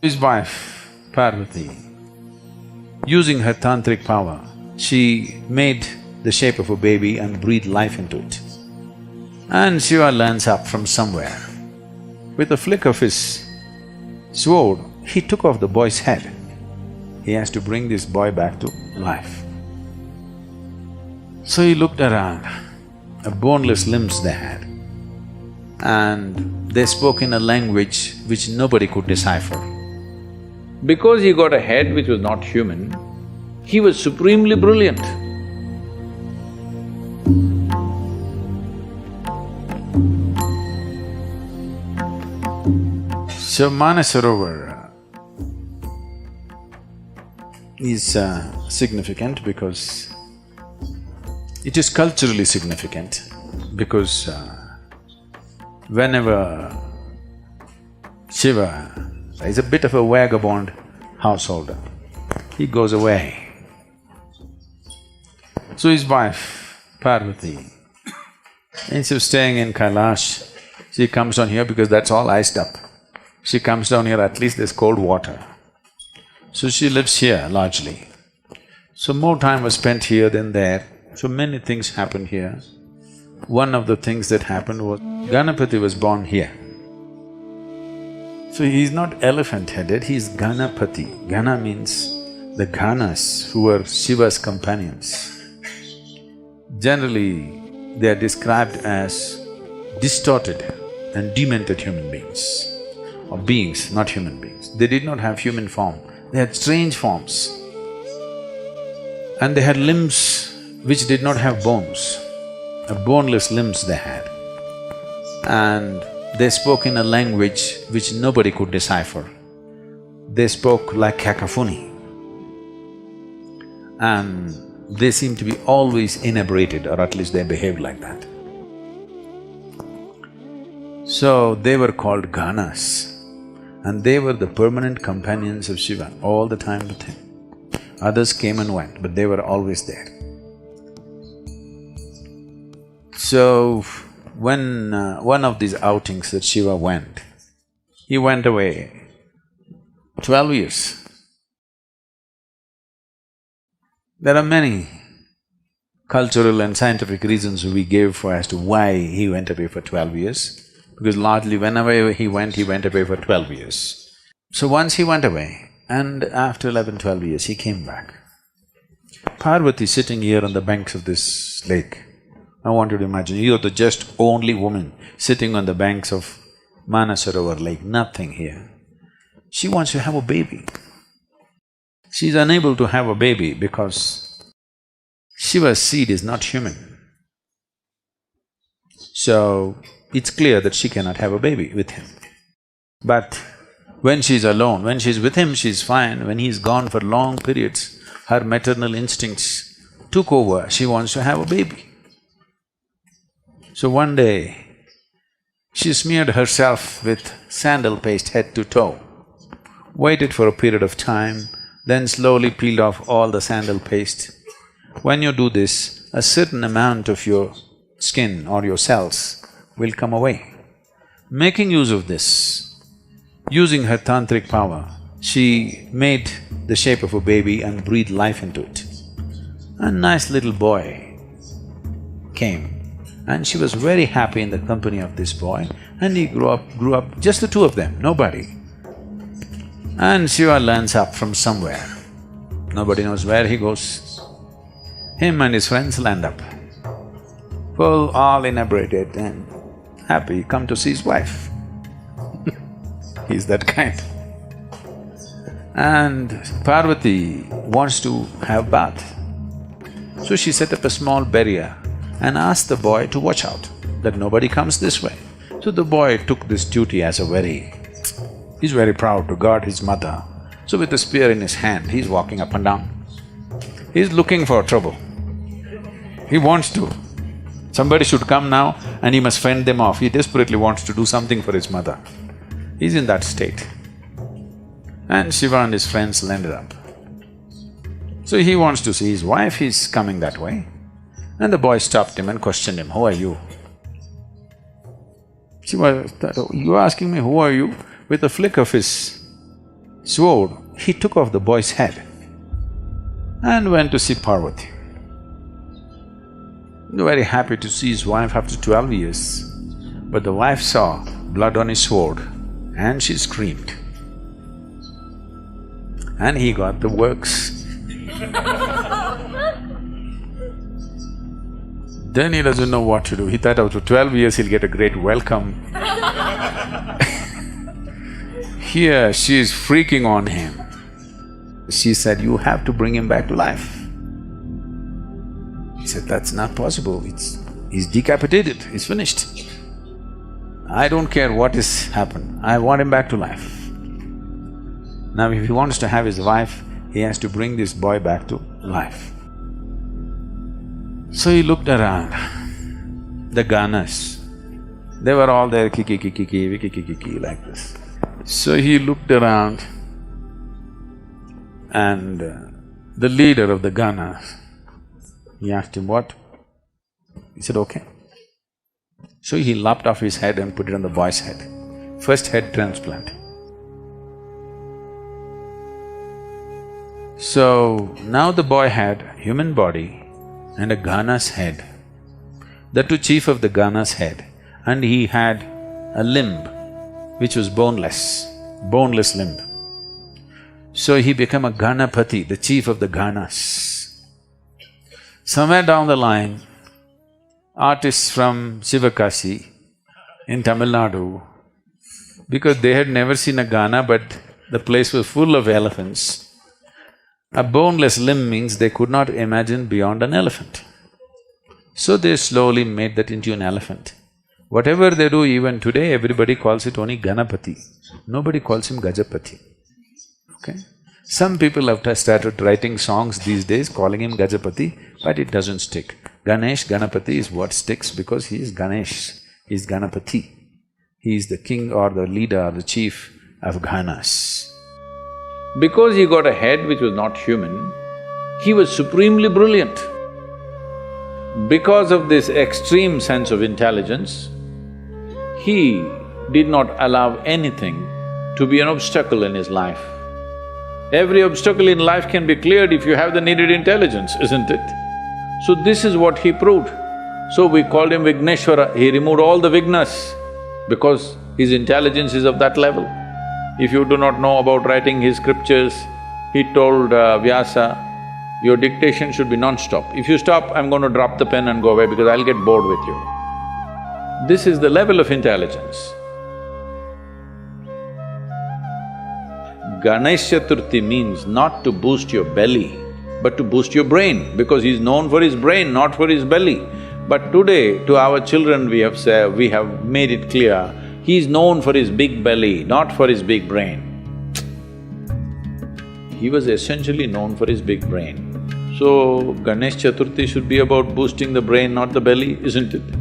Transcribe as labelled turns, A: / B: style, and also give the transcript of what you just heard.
A: His wife, Parvati, using her tantric power, she made the shape of a baby and breathed life into it. And Shiva learns up from somewhere. With a flick of his sword, he took off the boy's head. He has to bring this boy back to life. So he looked around, boneless limbs they had, and they spoke in a language which nobody could decipher. Because he got a head which was not human, he was supremely brilliant. So Manasarovar is significant because it is culturally significant, because whenever Shiva is a bit of a vagabond householder, he goes away. So his wife, Parvati, instead of staying in Kailash, she comes down here because that's all iced up. She comes down here, at least there's cold water. So she lives here largely. So more time was spent here than there, so many things happened here. One of the things that happened was Ganapati was born here. So he's not elephant-headed, he's Ganapati. Gana means the Ganas who were Shiva's companions. Generally, they are described as distorted and demented human beings, or beings, not human beings. They did not have human form, they had strange forms. And they had limbs which did not have bones, boneless limbs they had. And they spoke in a language which nobody could decipher. They spoke like cacophony. And they seemed to be always inebriated, or at least they behaved like that. So they were called Ganas, and they were the permanent companions of Shiva, all the time with him. Others came and went, but they were always there. So, when one of these outings that Shiva went, he went away 12 years. There are many cultural and scientific reasons we give for as to why he went away for 12 years, because largely whenever he went away for 12 years. So once he went away, and after 11, 12 years, he came back. Parvati sitting here on the banks of this lake. I want you to imagine, you're the just only woman sitting on the banks of Manasarovar lake, nothing here. She wants to have a baby. She's unable to have a baby because Shiva's seed is not human. So, it's clear that she cannot have a baby with him. But when she's alone, when she's with him, she's fine. When he's gone for long periods, her maternal instincts took over, she wants to have a baby. So one day, she smeared herself with sandal paste head to toe, waited for a period of time, then slowly peeled off all the sandal paste. When you do this, a certain amount of your skin or your cells will come away. Making use of this, using her tantric power, she made the shape of a baby and breathed life into it. A nice little boy came, and she was very happy in the company of this boy, and he grew up, just the two of them, nobody. And Shiva learns up from somewhere, nobody knows where he goes. Him and his friends land up, full, all inebriated and happy, come to see his wife. He's that kind. And Parvati wants to have bath. So she set up a small barrier and asked the boy to watch out, that nobody comes this way. So the boy took this duty as a he's very proud to guard his mother. So with a spear in his hand, he's walking up and down. He's looking for trouble. He wants to. Somebody should come now and he must fend them off. He desperately wants to do something for his mother. He's in that state. And Shiva and his friends landed up. So he wants to see his wife, he's coming that way. And the boy stopped him and questioned him, "Who are you?" Shiva, "You asking me, who are you?" With a flick of his sword, he took off the boy's head and went to see Parvati. Very happy to see his wife after 12 years. But the wife saw blood on his sword and she screamed. And he got the works. Then he doesn't know what to do. He thought after 12 years he'll get a great welcome. Here she is freaking on him. She said, "You have to bring him back to life." He said, "That's not possible, he's decapitated, he's finished. I don't care what has happened, I want him back to life." Now if he wants to have his wife, he has to bring this boy back to life. So he looked around, the Ganas, they were all there, kiki, kiki, kiki, kiki, kiki, like this. So he looked around and the leader of the Ganas, he asked him, "What?" He said, "Okay." So he lopped off his head and put it on the boy's head. First head transplant. So now the boy had human body and a Gana's head, the two chief of the Gana's head, and he had a limb which was boneless limb. So he became a Ganapati, the chief of the Ganas. Somewhere down the line, artists from Sivakasi in Tamil Nadu, because they had never seen a Gana but the place was full of elephants, a boneless limb means they could not imagine beyond an elephant. So they slowly made that into an elephant. Whatever they do even today, everybody calls it only Ganapati. Nobody calls him Gajapati, okay? Some people have started writing songs these days calling him Gajapati, but it doesn't stick. Ganesh, Ganapati is what sticks because he is Ganesh, he is Ganapati. He is the king or the leader or the chief of Ganas. Because he got a head which was not human, he was supremely brilliant. Because of this extreme sense of intelligence, he did not allow anything to be an obstacle in his life. Every obstacle in life can be cleared if you have the needed intelligence, isn't it? So this is what he proved. So we called him Vigneshwara, he removed all the vignas because his intelligence is of that level. If you do not know about writing his scriptures, he told Vyasa, "Your dictation should be non-stop. If you stop, I'm going to drop the pen and go away because I'll get bored with you." This is the level of intelligence. Ganesh Chaturthi means not to boost your belly, but to boost your brain, because he's known for his brain, not for his belly. But today, to our children we have made it clear, he's known for his big belly, not for his big brain. He was essentially known for his big brain. So, Ganesh Chaturthi should be about boosting the brain, not the belly, isn't it?